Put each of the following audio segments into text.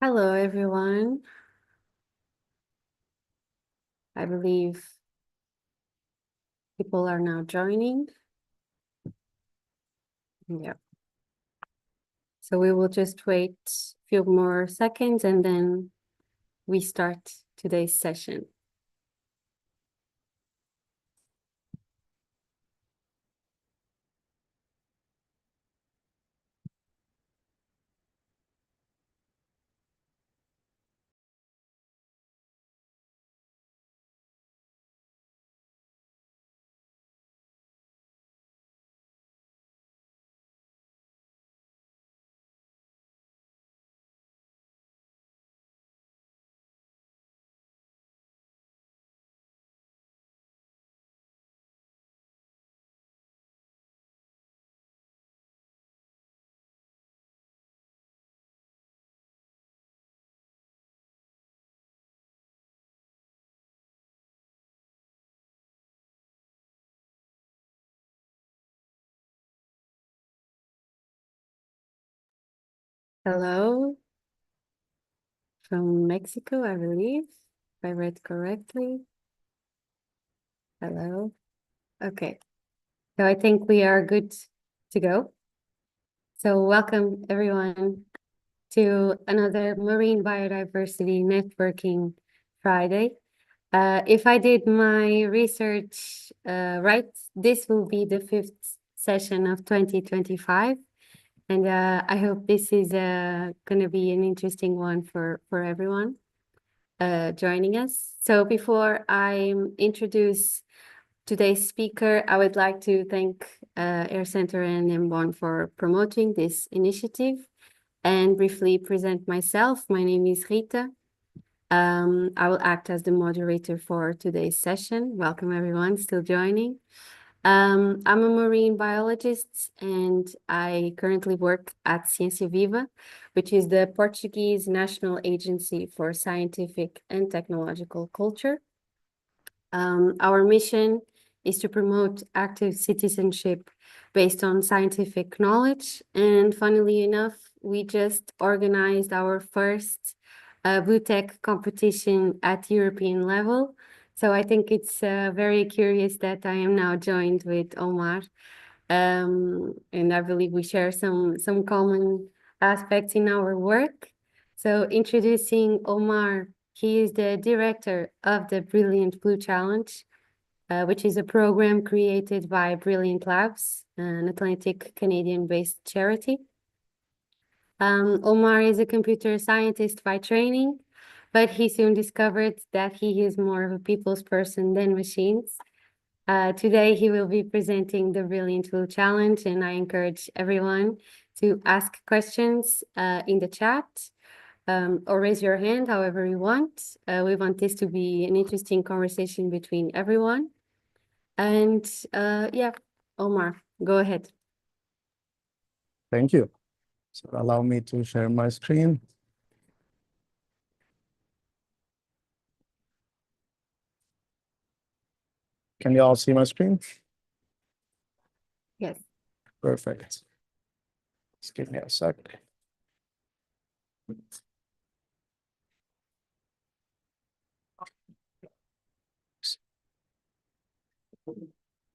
Hello, everyone. I believe people are now joining. Yeah. So we will just wait a few more seconds and then we start today's session. Hello from Mexico, I believe, if I read correctly. Hello. Okay. So I think we are good to go. So welcome everyone to another Marine Biodiversity Networking Friday. If I did my research right, this will be the fifth session of 2025. And I hope this is going to be an interesting one for everyone joining us. So before I introduce today's speaker, I would like to thank Air Center and M1 for promoting this initiative and briefly present myself. My name is Rita. I will act as the moderator for today's session. Welcome everyone still joining. I'm a marine biologist and I currently work at Ciência Viva, which is the Portuguese National Agency for Scientific and Technological Culture. Our mission is to promote active citizenship based on scientific knowledge. And funnily enough, we just organized our first BlueTech competition at European level. So I think it's very curious that I am now joined with Omar. And I believe we share some common aspects in our work. So introducing Omar, he is the director of the Brilliant Blue Challenge, which is a program created by Brilliant Labs, an Atlantic Canadian-based charity. Omar is a computer scientist by training, but he soon discovered that he is more of a people's person than machines. Today, he will be presenting the Brilliant Blue Challenge, and I encourage everyone to ask questions in the chat or raise your hand, however you want. We want this to be an interesting conversation between everyone. And yeah, Omar, go ahead. Thank you. So allow me to share my screen. Can you all see my screen? Yes. Perfect. Just give me a sec.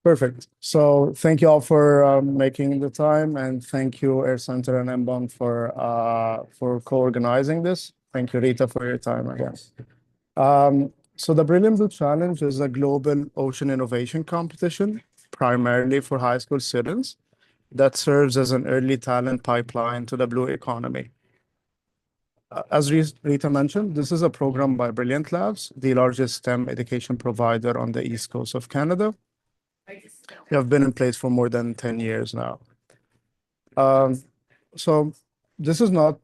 Perfect. So thank you all for making the time, and thank you Air Center and MBON for co-organizing this. Thank you, Rita, for your time again. So the Brilliant Blue Challenge is a global ocean innovation competition, primarily for high school students, that serves as an early talent pipeline to the blue economy. As Rita mentioned, this is a program by Brilliant Labs, the largest STEM education provider on the East Coast of Canada. We have been in place for more than 10 years now. So this is not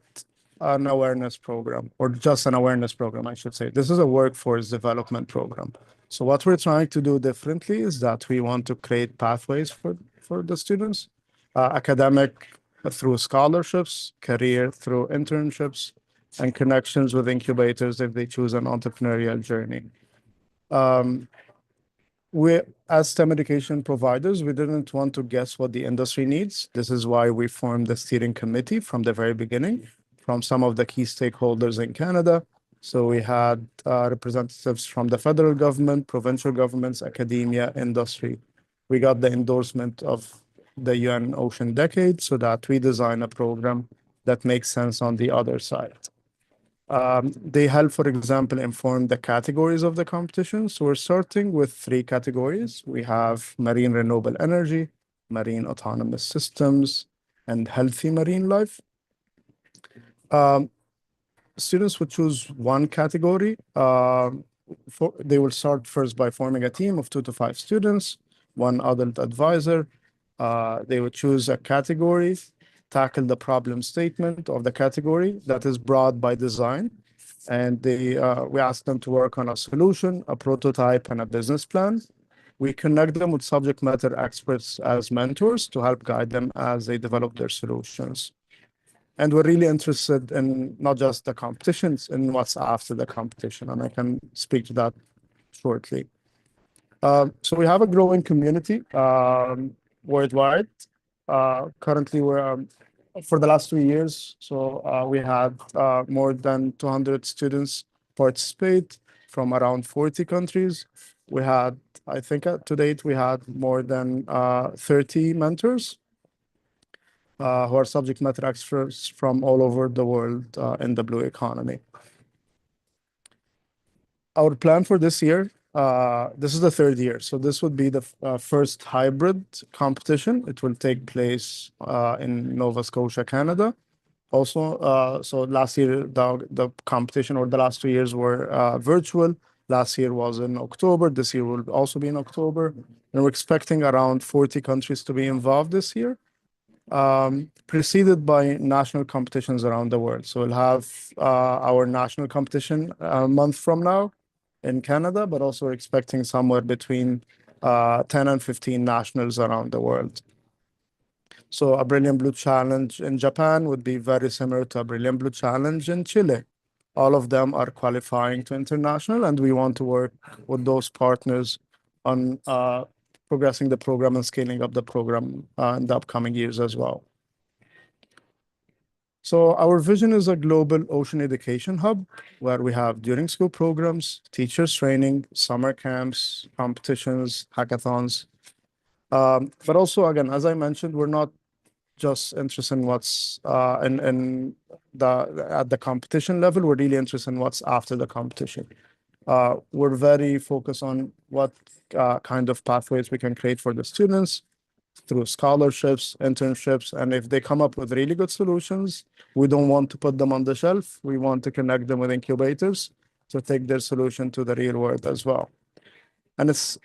an awareness program, or just an awareness program, I should say. This is a workforce development program. So what we're trying to do differently is that we want to create pathways for the students, academic through scholarships, career through internships, and connections with incubators if they choose an entrepreneurial journey. We, as STEM education providers, we didn't want to guess what the industry needs. This is why we formed the steering committee from the very beginning. from some of the key stakeholders in Canada. So we had representatives from the federal government, provincial governments, academia, industry. We got the endorsement of the UN Ocean Decade so that we design a program that makes sense on the other side. They help, for example, inform the categories of the competition. So we're starting with 3 categories. We have marine renewable energy, marine autonomous systems, and healthy marine life. Students would choose one category. They will start first by forming a team of 2 to 5 students, 1 adult advisor. They would choose a category, tackle the problem statement of the category that is broad by design. And we ask them to work on a solution, a prototype, and a business plan. We connect them with subject matter experts as mentors to help guide them as they develop their solutions. And we're really interested in not just the competitions, in what's after the competition, and I can speak to that shortly. So we have a growing community worldwide. Currently, we're for the last 3 years, so we had more than 200 students participate from around 40 countries. We had, I think, to date, we had more than 30 mentors who are subject matter experts from all over the world in the blue economy. Our plan for this year, this is the 3rd year, so this would be the first hybrid competition. It will take place in Nova Scotia, Canada. Also, so last year, the competition, or the last 2 years, were virtual. Last year was in October. This year will also be in October. And we're expecting around 40 countries to be involved this year, preceded by national competitions around the world. So we'll have our national competition a month from now in Canada, but also we're expecting somewhere between 10 and 15 nationals around the world. So a Brilliant Blue Challenge in Japan would be very similar to a Brilliant Blue Challenge in Chile. All of them are qualifying to international, and we want to work with those partners on progressing the program and scaling up the program in the upcoming years as well. So our vision is a global ocean education hub where we have during school programs, teachers training, summer camps, competitions, hackathons. But also, again, as I mentioned, we're not just interested in what's at the competition level. We're really interested in what's after the competition. We're very focused on what kind of pathways we can create for the students through scholarships, internships, and if they come up with really good solutions, we don't want to put them on the shelf. We want to connect them with incubators to take their solution to the real world as well. And it's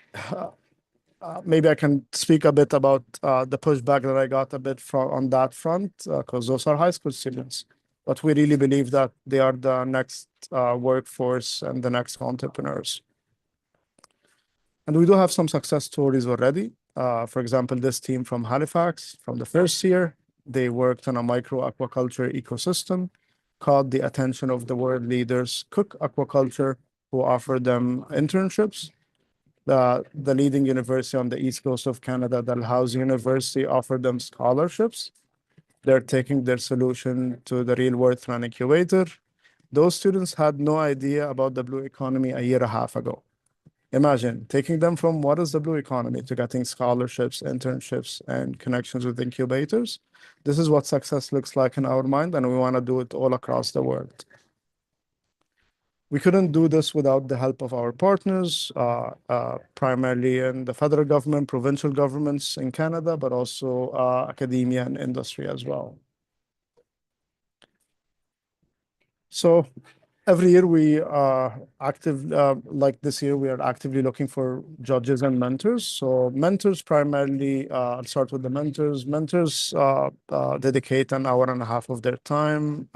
maybe I can speak a bit about the pushback that I got a bit on that front, because those are high school students. But we really believe that they are the next workforce and the next entrepreneurs. And we do have some success stories already. For example, this team from Halifax, from the first year, they worked on a micro aquaculture ecosystem, caught the attention of the world leaders, Cook Aquaculture, who offered them internships. The leading university on the east coast of Canada, Dalhousie University, offered them scholarships. They're taking their solution to the real world through an incubator. Those students had no idea about the blue economy a year and a half ago. Imagine taking them from what is the blue economy to getting scholarships, internships, and connections with incubators. This is what success looks like in our mind, and we want to do it all across the world. We couldn't do this without the help of our partners, primarily in the federal government, provincial governments in Canada, but also academia and industry as well. So every year we are active, like this year, we are actively looking for judges and mentors. So mentors primarily, I'll start with the mentors. Mentors dedicate an hour and a half of their time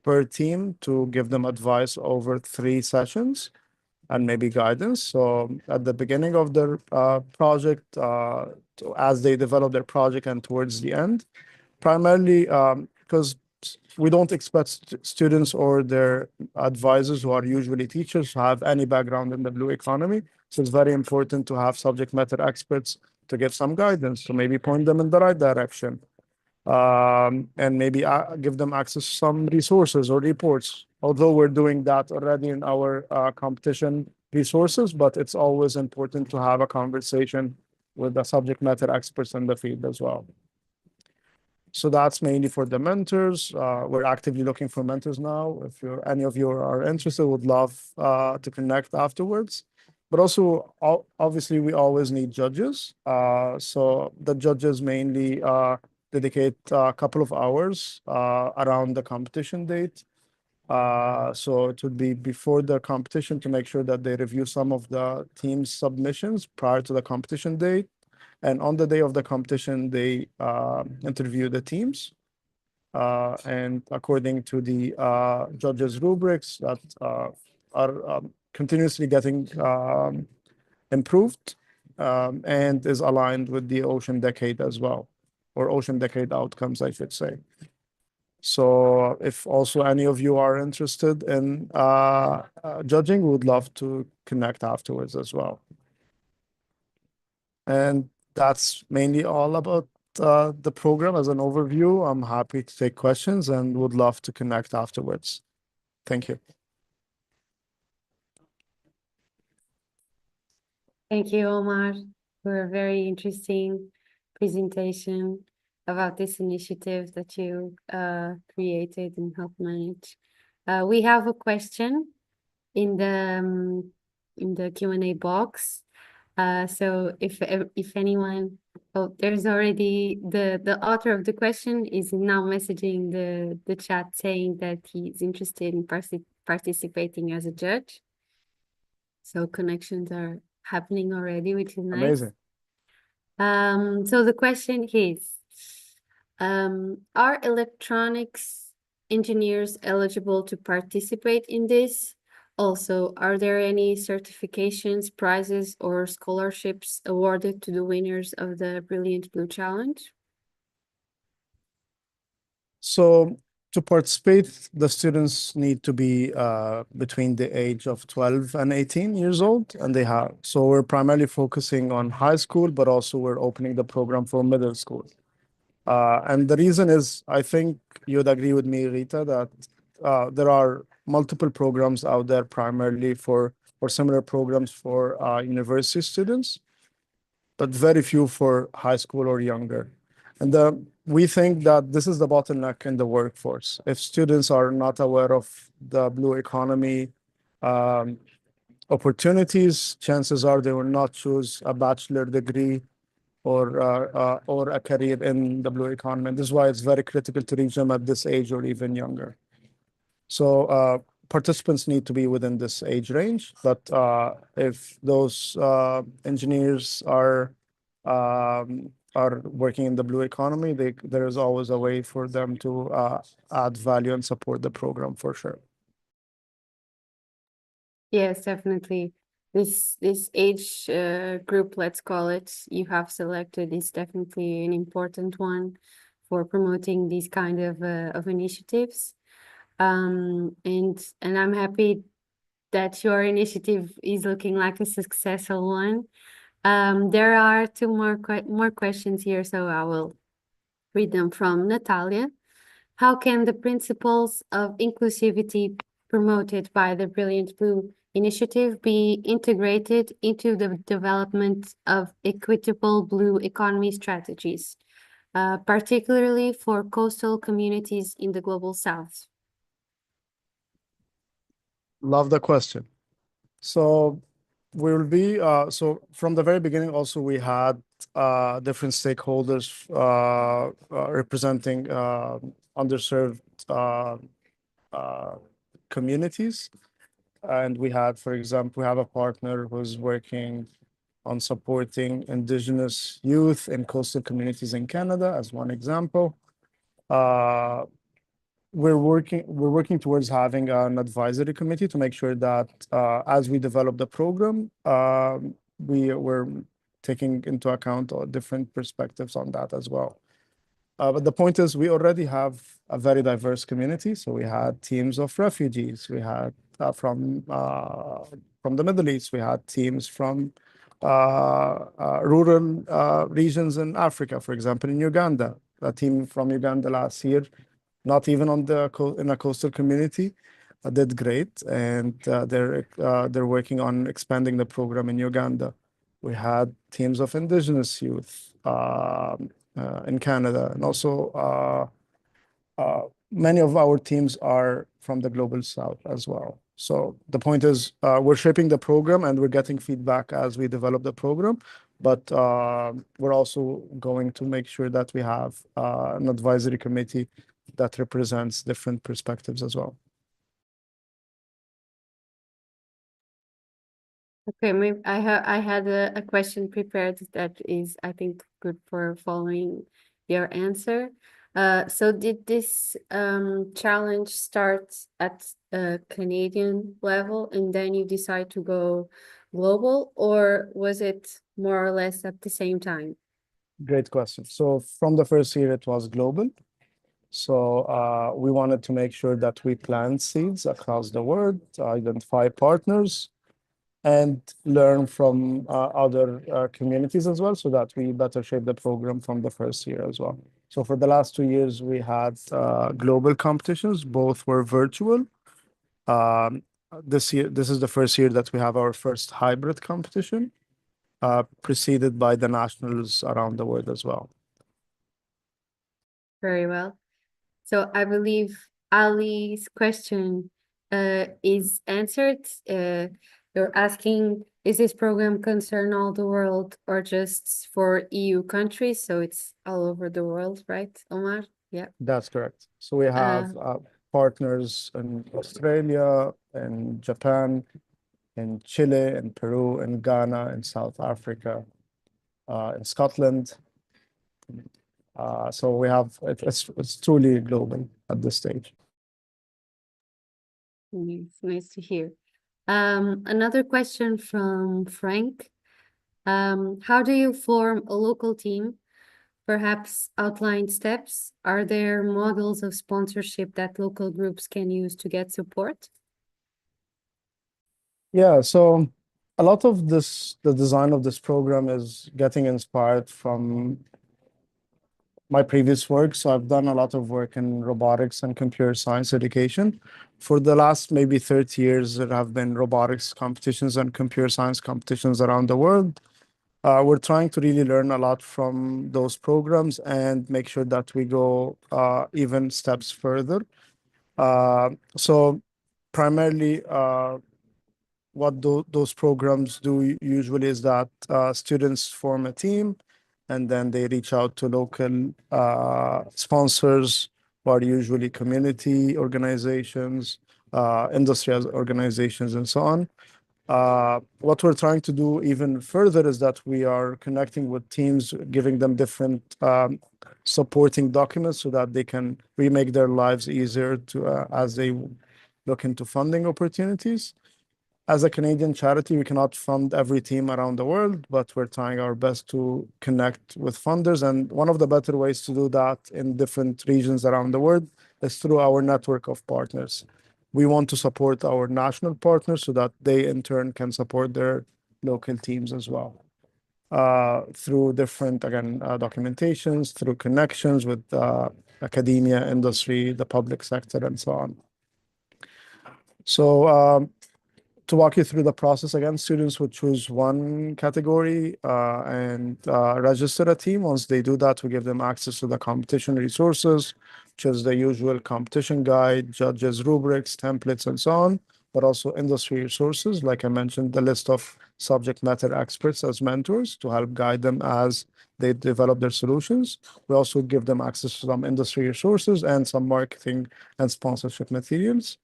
per team to give them advice over 3 sessions and maybe guidance. So at the beginning of their project, as they develop their project and towards the end, primarily because we don't expect students or their advisors, who are usually teachers, to have any background in the blue economy. So it's very important to have subject matter experts to give some guidance, to maybe point them in the right direction. and maybe give them access to some resources or reports. Although we're doing that already in our competition resources, but it's always important to have a conversation with the subject matter experts in the field as well. So that's mainly for the mentors. We're actively looking for mentors now. If any of you are interested, would love to connect afterwards. But also, obviously, we always need judges. So the judges mainly dedicate a couple of hours around the competition date. So it would be before the competition to make sure that they review some of the team's submissions prior to the competition date. And on the day of the competition, they interview the teams. And according to the judges' rubrics that are continuously getting improved and is aligned with the Ocean Decade as well, or Ocean Decade outcomes, I should say. So if also any of you are interested in judging, we would love to connect afterwards as well. And that's mainly all about the program as an overview. I'm happy to take questions and would love to connect afterwards. Thank you. Thank you, Omar, for a very interesting presentation about this initiative that you created and helped manage. We have a question in the Q&A box. So if anyone, oh, there's already the author of the question is now messaging the chat saying that he's interested in participating as a judge. So connections are happening already, which is nice. Amazing. So the question is, are electronics engineers eligible to participate in this? Also, are there any certifications, prizes, or scholarships awarded to the winners of the Brilliant Blue Challenge? So to participate, the students need to be between the age of 12 and 18 years old, and so we're primarily focusing on high school, but also we're opening the program for middle school. And the reason is, I think you'd agree with me, Rita, that there are multiple programs out there primarily for similar programs for university students, but very few for high school or younger. And we think that this is the bottleneck in the workforce. If students are not aware of the blue economy opportunities, chances are they will not choose a bachelor degree or a career in the blue economy. And this is why it's very critical to reach them at this age or even younger. So participants need to be within this age range, but if those engineers are working in the blue economy, there is always a way for them to add value and support the program for sure. Yes, definitely. This age group, let's call it, you have selected is definitely an important one for promoting these kind of initiatives. And I'm happy that your initiative is looking like a successful one. There are two more questions here, so I will read them from Natalia. How can the principles of inclusivity promoted by the Brilliant Blue Initiative be integrated into the development of equitable blue economy strategies, particularly for coastal communities in the Global South? Love the question. So so from the very beginning, also we had different stakeholders representing underserved communities. And we had, for example, we have a partner who's working on supporting Indigenous youth in coastal communities in Canada, as one example. We're working towards having an advisory committee to make sure that as we develop the program, we're taking into account all different perspectives on that as well. But the point is, we already have a very diverse community. So we had teams of refugees. We had from the Middle East. We had teams from rural regions in Africa, for example, in Uganda. a team from Uganda last year, not even on the in a coastal community, did great, and they're working on expanding the program in Uganda. We had teams of indigenous youth in Canada, and also many of our teams are from the global south as well. So the point is, we're shaping the program and we're getting feedback as we develop the program, but we're also going to make sure that we have an advisory committee that represents different perspectives as well. Okay, maybe I had a question prepared that is, I think, good for following your answer. So did this challenge start at a Canadian level and then you decide to go global, or was it more or less at the same time? Great question. So from the first year, it was global. So we wanted to make sure that we plant seeds across the world, identify partners, and learn from other communities as well, so that we better shape the program from the first year as well. So for the last 2 years, we had global competitions. Both were virtual. This year, this is the first year that we have our first hybrid competition, preceded by the nationals around the world as well. Very well. So I believe Ali's question is answered. You're asking, is this program concern all the world or just for EU countries? So it's all over the world, right, Omar? Yeah. That's correct. So we have partners in Australia, in Japan, in Chile, in Peru, in Ghana, in South Africa, in Scotland. So we have, it's truly global at this stage. It's nice to hear. Another question from Frank. How do you form a local team? Perhaps outline steps. Are there models of sponsorship that local groups can use to get support? Yeah, so a lot of this, the design of this program is getting inspired from my previous work. So I've done a lot of work in robotics and computer science education. For the last maybe 30 years, there have been robotics competitions and computer science competitions around the world. We're trying to really learn a lot from those programs and make sure that we go even steps further. So primarily, what those programs do usually is that students form a team and then they reach out to local sponsors, who are usually community organizations, industry organizations, and so on. What we're trying to do even further is that we are connecting with teams, giving them different supporting documents so that they can remake their lives easier to as they look into funding opportunities. As a Canadian charity, we cannot fund every team around the world, but we're trying our best to connect with funders. And one of the better ways to do that in different regions around the world is through our network of partners. We want to support our national partners so that they in turn can support their local teams as well. Through different, again, documentations, through connections with academia, industry, the public sector, and so on. So to walk you through the process again, students would choose one category and register a team. Once they do that, we give them access to the competition resources, which is the usual competition guide, judges, rubrics, templates, and so on, but also industry resources. Like I mentioned, the list of subject matter experts as mentors to help guide them as they develop their solutions. We also give them access to some industry resources and some marketing and sponsorship materials.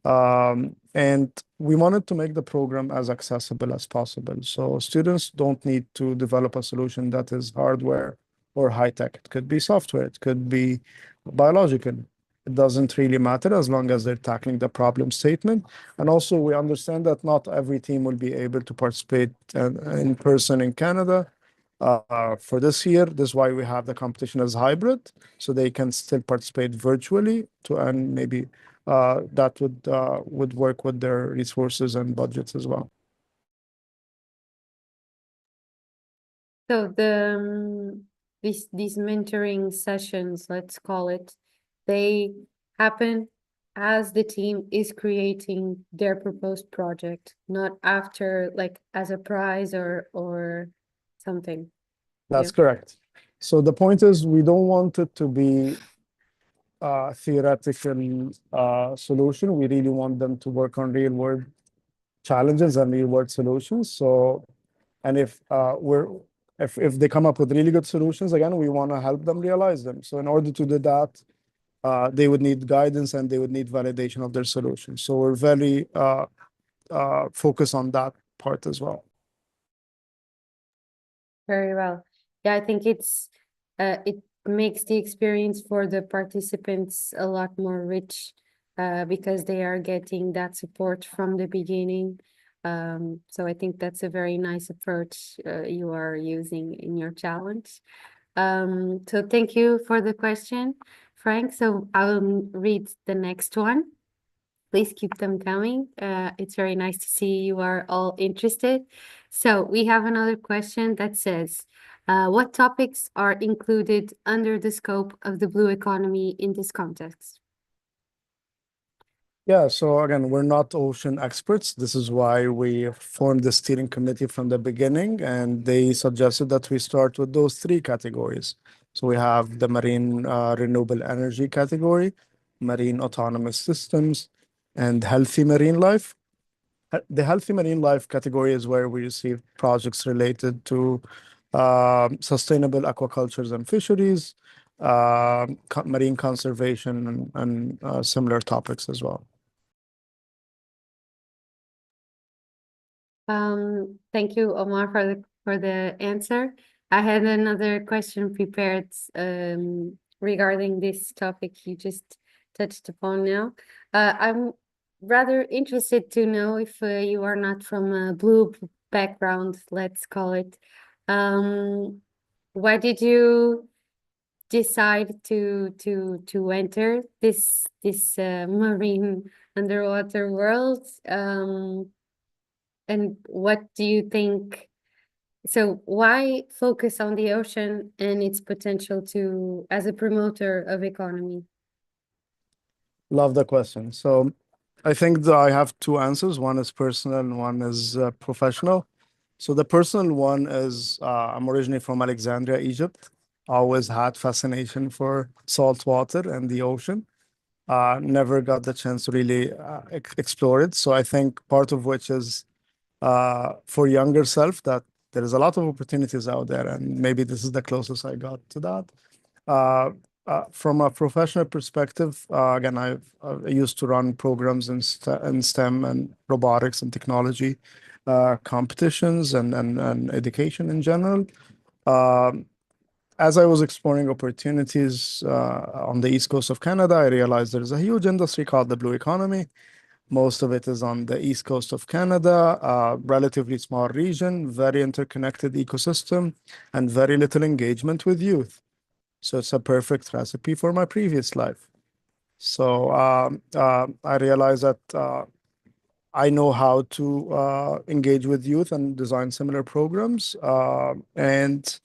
And we wanted to make the program as accessible as possible. So students don't need to develop a solution that is hardware or high tech. It could be software, it could be biological. It doesn't really matter as long as they're tackling the problem statement. And also we understand that not every team will be able to participate in person in Canada. For this year, this is why we have the competition as hybrid, so they can still participate virtually and maybe that would work with their resources and budgets as well. So these mentoring sessions, let's call it, they happen as the team is creating their proposed project, not after, like, as a prize or something. That's correct. So the point is, we don't want it to be a theoretical solution. We really want them to work on real world challenges and real world solutions. So, and if they come up with really good solutions, again, we want to help them realize them. So in order to do that, they would need guidance and they would need validation of their solution. So we're very focused on that part as well. Very well. Yeah, I think it makes the experience for the participants a lot more rich because they are getting that support from the beginning. So I think that's a very nice approach you are using in your challenge. So thank you for the question, Frank. So I'll read the next one. Please keep them coming. It's very nice to see you are all interested. So we have another question that says, what topics are included under the scope of the blue economy in this context? Yeah, so again, we're not ocean experts. This is why we formed the steering committee from the beginning, and they suggested that we start with those three categories. So we have the marine renewable energy category, marine autonomous systems, and healthy marine life. The healthy marine life category is where we receive projects related to sustainable aquacultures and fisheries, marine conservation, and similar topics as well. Thank you, Omar, for the answer. I had another question prepared regarding this topic you just touched upon now. I'm rather interested to know if you are not from a blue background, let's call it. Why did you decide to enter this marine underwater world? And what do you think? So why focus on the ocean and its potential to as a promoter of economy? Love the question. So I think that I have two answers. One is personal and one is professional. So the personal one is I'm originally from Alexandria, Egypt. Always had fascination for salt water and the ocean. Never got the chance to really explore it. So I think part of which is for younger self that there is a lot of opportunities out there, and maybe this is the closest I got to that. From a professional perspective, again, I used to run programs in STEM and robotics and technology competitions and education in general. As I was exploring opportunities on the East Coast of Canada, I realized there's a huge industry called the blue economy. Most of it is on the East Coast of Canada, relatively small region, very interconnected ecosystem, and very little engagement with youth. So it's a perfect recipe for my previous life. So I realized that I know how to engage with youth and design similar programs, and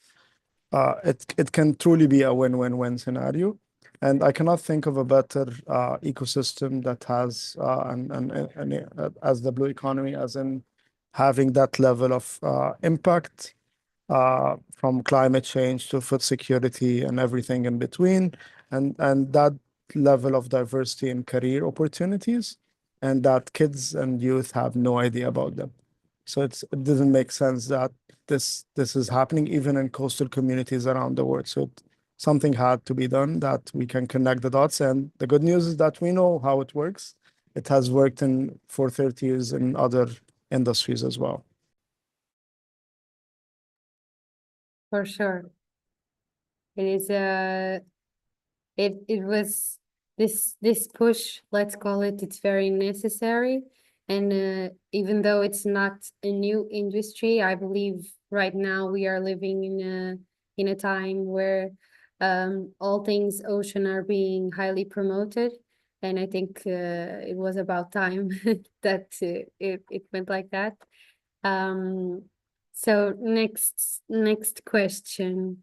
it can truly be a win-win-win scenario. And I cannot think of a better ecosystem that has as the blue economy, as in having that level of impact from climate change to food security and everything in between, and that level of diversity in career opportunities, and that kids and youth have no idea about them. So it doesn't make sense that this is happening even in coastal communities around the world. So something had to be done that we can connect the dots. And the good news is that we know how it works. It has worked for 30 years in other industries as well. For sure. It is it was this push, let's call it, it's very necessary. And even though it's not a new industry, I believe right now we are living in a time where all things ocean are being highly promoted. And I think it was about time that it went like that. So next question.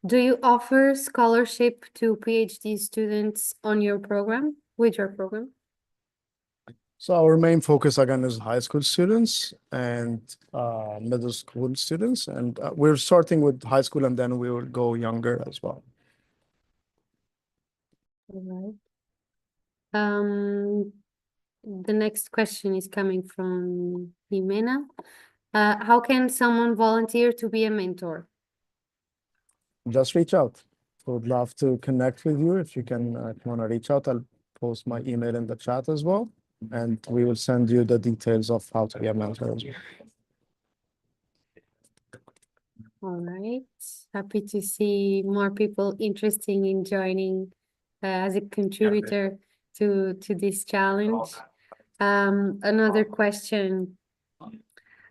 Do you offer scholarship to PhD students on your program, with your program? So our main focus again is high school students and middle school students, and we're starting with high school, and then we will go younger as well. All right. The next question is coming from Jimena. How can someone volunteer to be a mentor? Just reach out. Would love to connect with you. If you can, if you want to reach out, I'll post my email in the chat as well, and we will send you the details of how to be a mentor as well. All right. Happy to see more people interested in joining as a contributor to this challenge. Another question.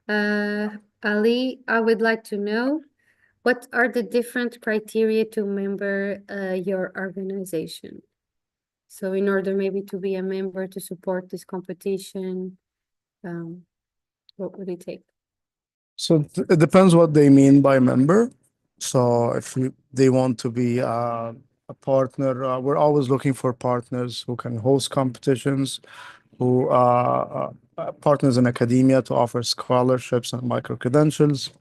Ali, I would like to know, what are the different criteria to member your organization? So in order maybe to be a member to support this competition, what would it take? So it depends what they mean by member. So if they want to be a partner, we're always looking for partners who can host competitions, who partners in academia to offer scholarships and micro-credentials,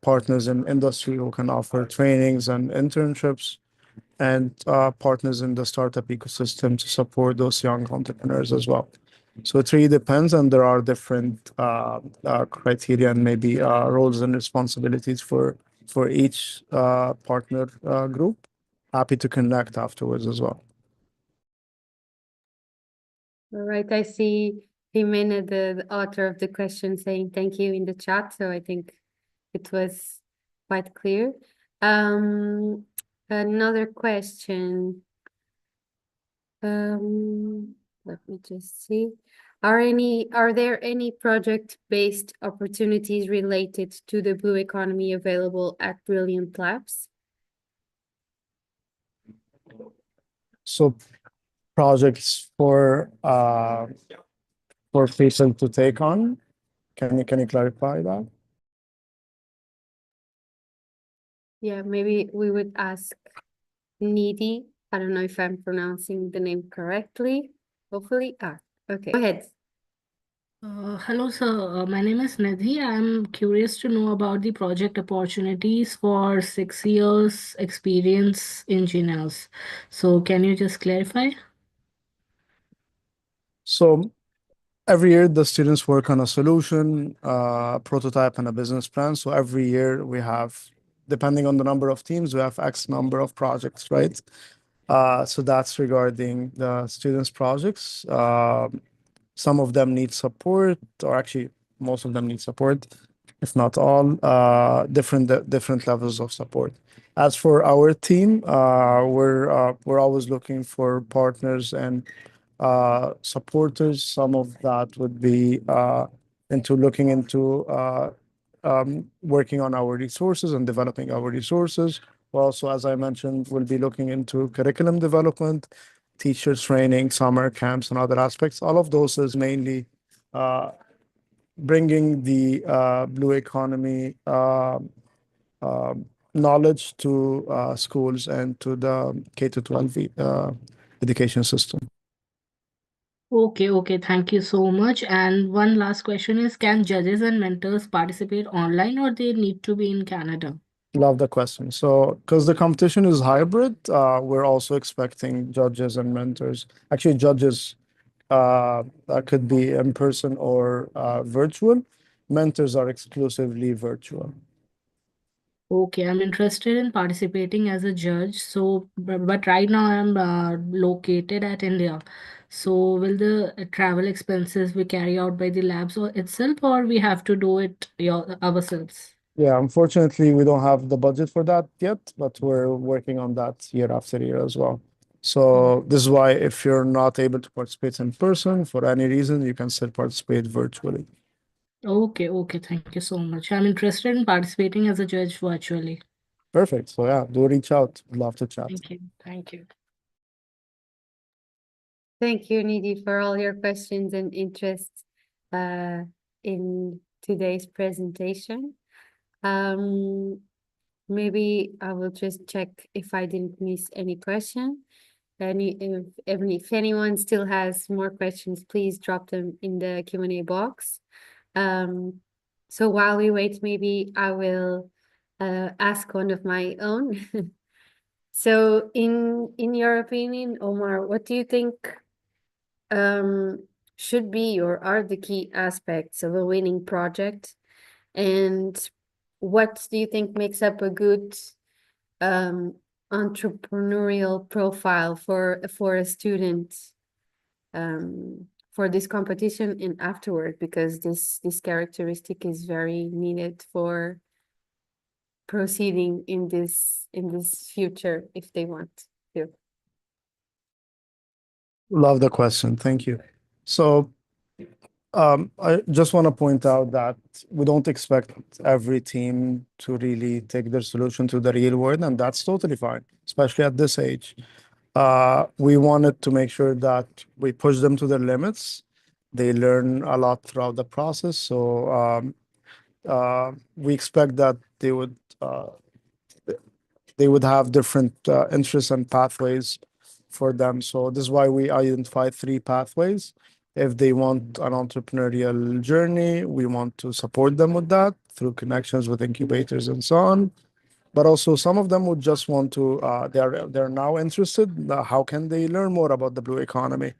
partners in industry who can offer trainings and internships, and partners in the startup ecosystem to support those young entrepreneurs as well. So it really depends, and there are different criteria and maybe roles and responsibilities for each partner group. Happy to connect afterwards as well. All right, I see Jimena, the author of the question, saying thank you in the chat. So I think it was quite clear. Another question. Let me just see. Are there any project-based opportunities related to the blue economy available at Brilliant Labs? So projects for people to take on. Can you clarify that? Yeah, maybe we would ask Needy. I don't know if I'm pronouncing the name correctly. Hopefully. Okay. Go ahead. Hello, sir. My name is Nidhi. I'm curious to know about the project opportunities for 6 years experience engineers. So can you just clarify? So every year the students work on a solution, prototype, and a business plan. So every year we have, depending on the number of teams, we have X number of projects, right? So that's regarding the students' projects. Some of them need support, or actually most of them need support, if not all, different levels of support. As for our team, we're always looking for partners and supporters. Some of that would be looking into working on our resources and developing our resources. Also, as I mentioned, we'll be looking into curriculum development, teacher training, summer camps, and other aspects. All of those is mainly bringing the blue economy knowledge to schools and to the K-12 education system. Okay, thank you so much. And one last question is, can judges and mentors participate online or they need to be in Canada? Love the question. So, because the competition is hybrid, we're also expecting judges and mentors. Actually, judges that could be in person or virtual. Mentors are exclusively virtual. Okay, I'm interested in participating as a judge. So, but right now I'm located at India. So, will the travel expenses be carried out by the labs or itself, or we have to do it ourselves? Yeah, unfortunately, we don't have the budget for that yet, but we're working on that year after year as well. So this is why if you're not able to participate in person for any reason, you can still participate virtually. Okay, thank you so much. I'm interested in participating as a judge virtually. Perfect. So yeah, do reach out. We'd love to chat. Thank you. Thank you, Needy, for all your questions and interest in today's presentation. maybe I will just check if I didn't miss any question. If anyone still has more questions, please drop them in the Q&A box. So while we wait, maybe I will ask one of my own. So in your opinion, Omar, what do you think should be or are the key aspects of a winning project? And what do you think makes up a good entrepreneurial profile for a student for this competition and afterward? Because this characteristic is very needed for proceeding in this future if they want to. Love the question. Thank you. So I just want to point out that we don't expect every team to really take their solution to the real world, and that's totally fine, especially at this age. We wanted to make sure that we push them to their limits. They learn a lot throughout the process. So we expect that they would have different interests and pathways for them. So this is why we identified 3 pathways. If they want an entrepreneurial journey, we want to support them with that through connections with incubators and so on. But also some of them would just want to, they're now interested. How can they learn more about the blue economy?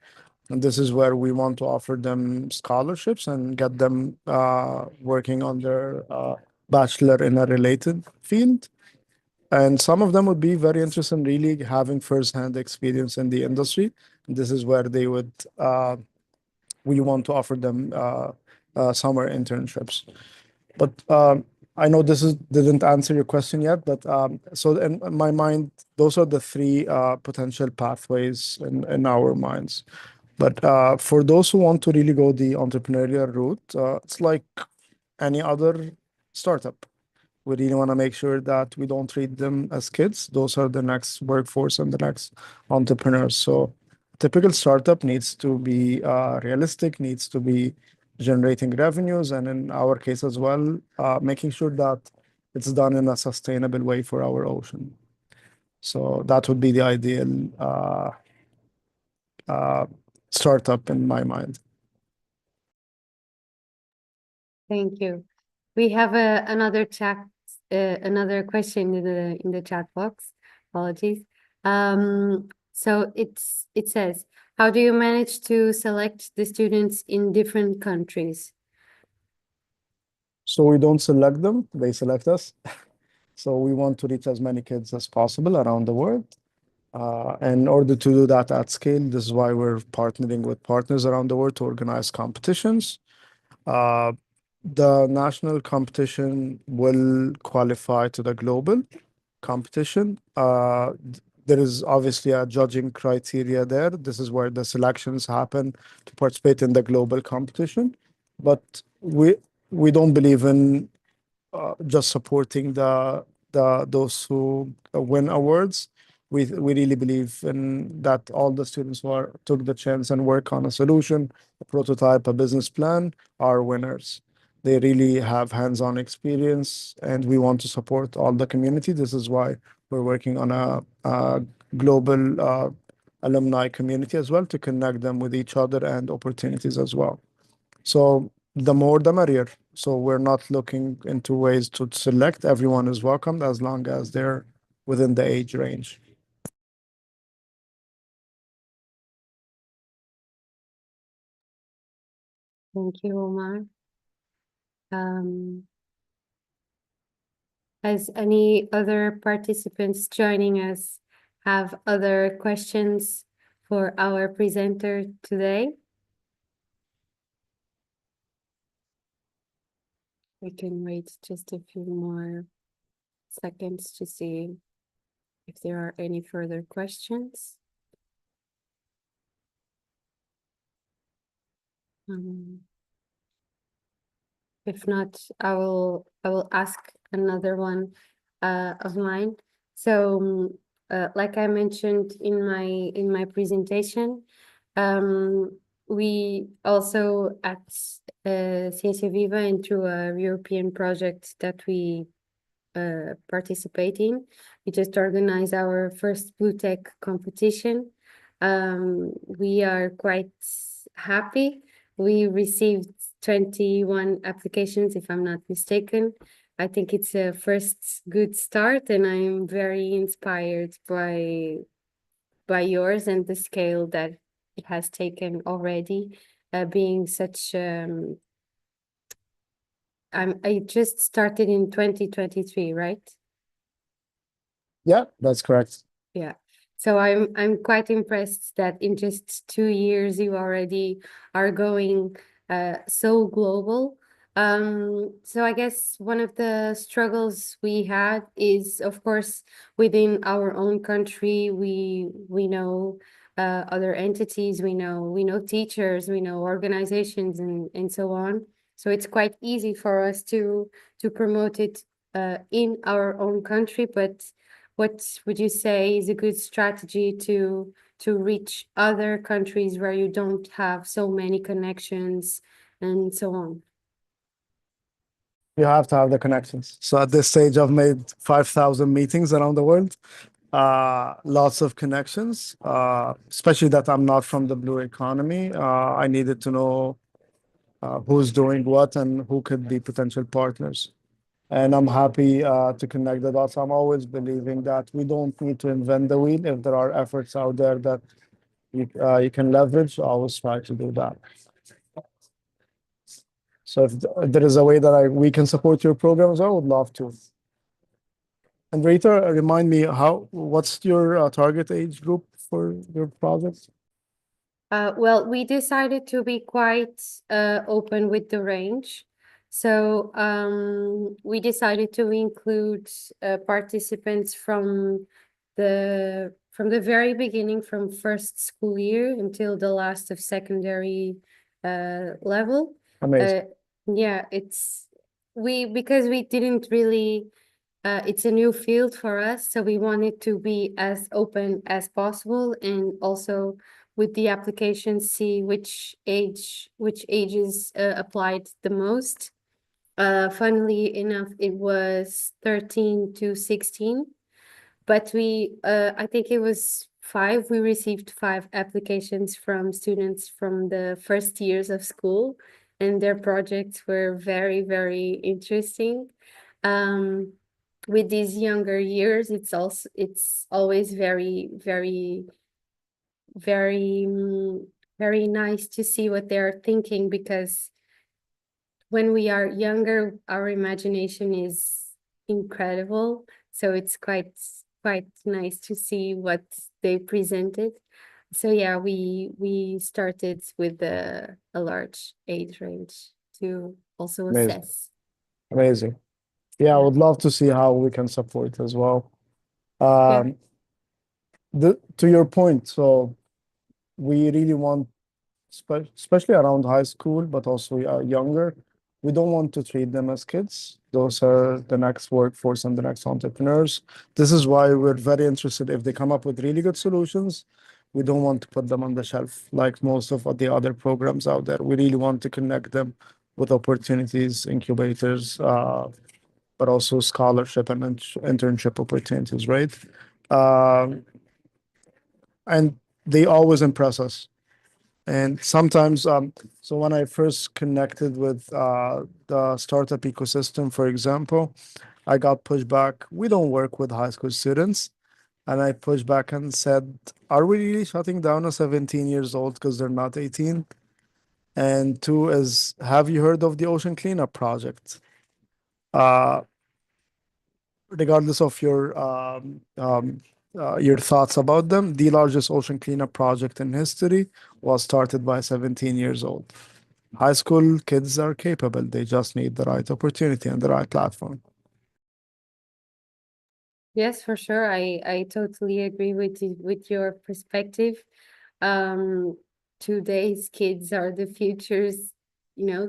And this is where we want to offer them scholarships and get them working on their bachelor in a related field. And some of them would be very interested in really having firsthand experience in the industry. This is where they would, we want to offer them summer internships. But I know this didn't answer your question yet, but so in my mind, those are the 3 potential pathways in our minds. But for those who want to really go the entrepreneurial route, it's like any other startup. We really want to make sure that we don't treat them as kids. Those are the next workforce and the next entrepreneurs. So typical startup needs to be realistic, needs to be generating revenues, and in our case as well, making sure that it's done in a sustainable way for our ocean. So that would be the ideal startup in my mind. Thank you. We have another another question in the chat box. Apologies. So it says, how do you manage to select the students in different countries? So we don't select them, they select us. So we want to reach as many kids as possible around the world. In order to do that at scale, this is why we're partnering with partners around the world to organize competitions. The national competition will qualify to the global competition. There is obviously a judging criteria there. This is where the selections happen to participate in the global competition. But we don't believe in just supporting those who win awards. We really believe in that all the students who took the chance and work on a solution, a prototype, a business plan are winners. They really have hands-on experience, and we want to support all the community. This is why we're working on a global alumni community as well to connect them with each other and opportunities as well. So the more the merrier. So we're not looking into ways to select. Everyone is welcomed as long as they're within the age range. Thank you, Omar. As any other participants joining us have other questions for our presenter today? We can wait just a few more seconds to see if there are any further questions. If not, I will ask another one of mine. So like I mentioned in my presentation, we also at Ciência Viva and through a European project that we participating. We just organized our first Blue Tech competition. We are quite happy. We received 21 applications, if I'm not mistaken. I think it's a first good start, and I'm very inspired by yours and the scale that it has taken already, being such I just started in 2023, right? Yeah, that's correct. Yeah. So I'm quite impressed that in just 2 years you already are going so global. So I guess one of the struggles we had is, of course, within our own country, we know other entities, we know teachers, we know organizations, and so on. So it's quite easy for us to promote it in our own country, but what would you say is a good strategy to reach other countries where you don't have so many connections and so on? You have to have the connections. So at this stage, I've made 5,000 meetings around the world. Lots of connections, especially that I'm not from the blue economy. I needed to know who's doing what and who could be potential partners. And I'm happy to connect the dots. I'm always believing that we don't need to invent the wheel. If there are efforts out there that you can leverage, I always try to do that. So if there is a way that we can support your programs, I would love to. And Rita, remind me what's your target age group for your project? Well, we decided to be quite open with the range. So we decided to include participants from the very beginning, from first school year until the last of secondary level. Amazing. Yeah, because we didn't really it's a new field for us, so we wanted to be as open as possible, and also with the application see which ages applied the most. Funnily enough, it was 13 to 16, but I think it was 5. We received 5 applications from students from the first years of school, and their projects were very, very interesting. With these younger years, it's always very, very, very nice to see what they're thinking, because when we are younger, our imagination is incredible. So it's quite nice to see what they presented. So yeah, we started with a large age range to also Amazing. assess. Amazing. Yeah, I would love to see how we can support as well. Yeah. To your point, so we really want, especially around high school, but also younger, we don't want to treat them as kids. Those are the next workforce and the next entrepreneurs. This is why we're very interested if they come up with really good solutions. We don't want to put them on the shelf like most of the other programs out there. We really want to connect them with opportunities, incubators, but also scholarship and internship opportunities, right? And they always impress us. And sometimes, so when I first connected with the startup ecosystem, for example, I got pushed back. We don't work with high school students. And I pushed back and said, are we really shutting down a 17 years old because they're not 18? And 2 is, have you heard of the Ocean Cleanup Project? Regardless of your thoughts about them, the largest ocean cleanup project in history was started by 17 years old. High school kids are capable. They just need the right opportunity and the right platform. Yes, for sure. I totally agree with your perspective. Today's kids are the futures,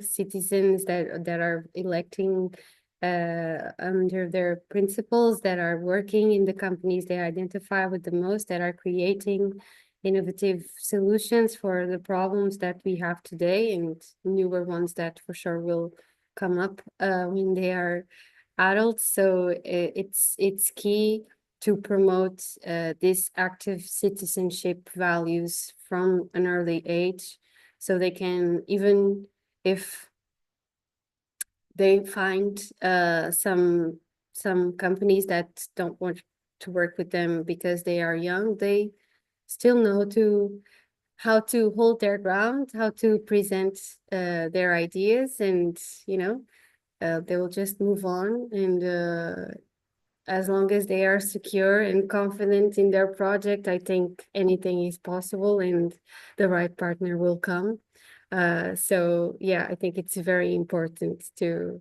citizens that are electing under their principles, that are working in the companies they identify with the most, that are creating innovative solutions for the problems that we have today, and newer ones that for sure will come up when they are adults. So it's key to promote this active citizenship values from an early age, so they can, even if they find some companies that don't want to work with them because they are young, they still know how to hold their ground, how to present their ideas, and they will just move on. And as long as they are secure and confident in their project, I think anything is possible and the right partner will come. So yeah, I think it's very important to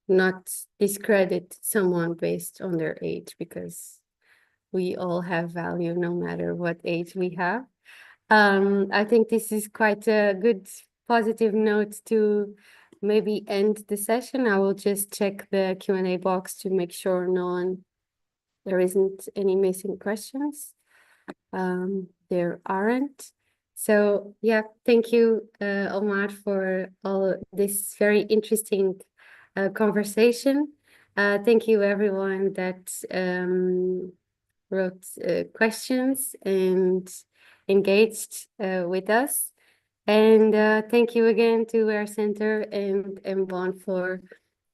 not discredit someone based on their age, because we all have value no matter what age we have. I think this is quite a good positive note to maybe end the session. I will just check the Q&A box to make sure there isn't any missing questions. There aren't. So yeah, thank you, Omar, for all this very interesting conversation. Thank you everyone that wrote questions and engaged with us. And thank you again to Air Center and MBON for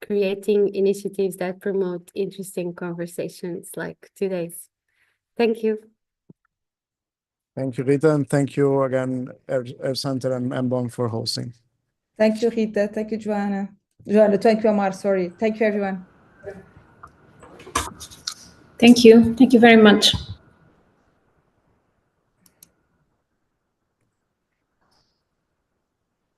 creating initiatives that promote interesting conversations like today's. Thank you. Thank you, Rita, and thank you again, Air Center and MBON for hosting. Thank you, Rita. Thank you, Joanna. Thank you, Omar. Sorry. Thank you, everyone. Thank you. Thank you very much.